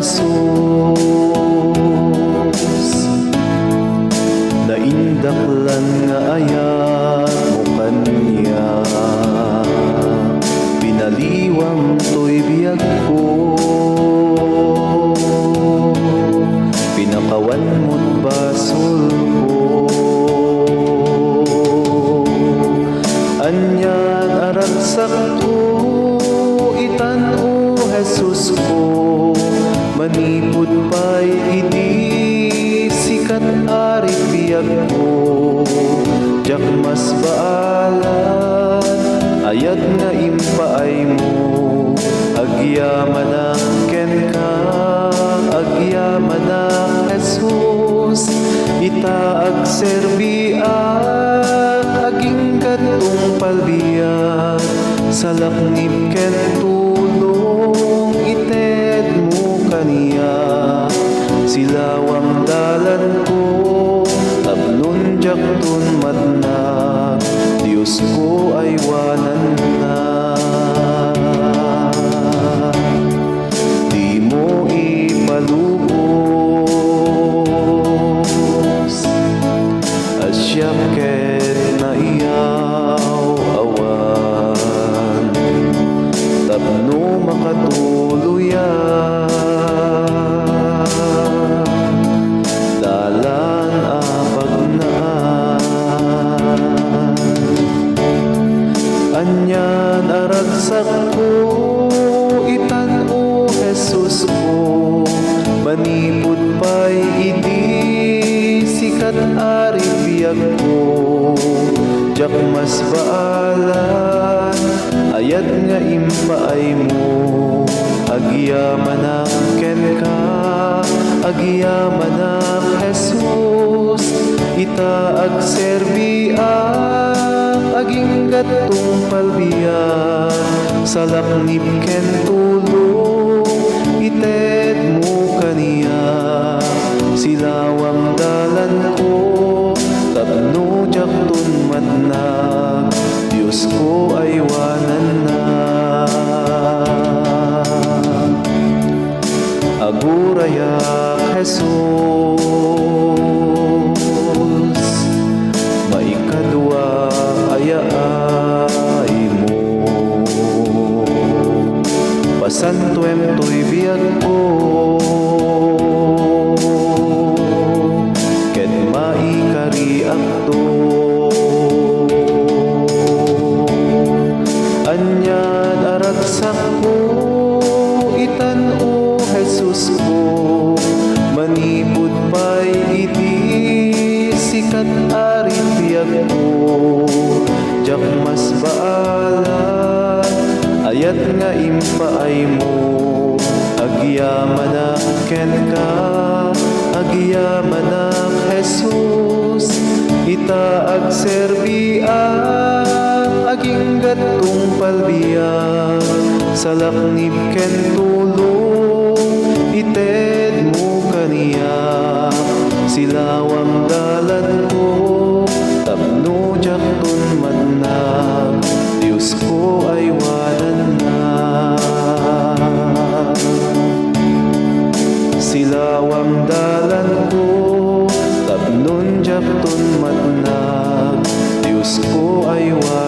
Jesus. Naindaklan nga ayat mo kanya, pinaliwang to'y biyag ko, pinakawan mo't basol ko. Anyan aragsak ko, itan-o Jesus ko, manipod pa'y idi sikat ari biyag ko. Jak mas baalan, ayat nga impaay mo, agyaman ang ken ka, agyaman ang Jesus. Itaag serbian, aging katong palbiyan, sa laknib ken tulong, ited mo kaniya. Silawang dalan ko, tapnon jaktun matna, Diyos ko ay wanan na. Di mo ipalubos, asya ket na iyaw awan, tapno makatuluyan. Anyan aragsak ko, itan-o Jesus ko, manipod pa'y idi sikat ari biyag ko. Jak mas baalan, ayat nga impaay mo, agyaman ang ken ka, agyaman ang Jesus. Itaag serbian, aging katong palbiyan, sa laknib ken tulong, ited mo kaniya. Silawang dalan ko, tapno jaktun matnag, Diyos ko ay wanan na. Aguraya Jesus, maikadwa ayaay mo, pasantuem to'y biyag ko, ket maikariak to. Anyan aragsak ko, itan-o Jesus ko, manipod pa'y idi sikat ari biyag ko. Jak mas baalan, ayat nga impaay mo, agyaman ang ken ka, agyaman ang Jesus. Itaag serbian, aging gatong palbiyan, sa laknib ken tulong, ited mo kaniya. Silawang dalan ko, tapno jaktun matnag, Diyos ko ay wanan na. Silawang dalan ko, tapnon jaktun matnag, Diyos ko ay wanan na.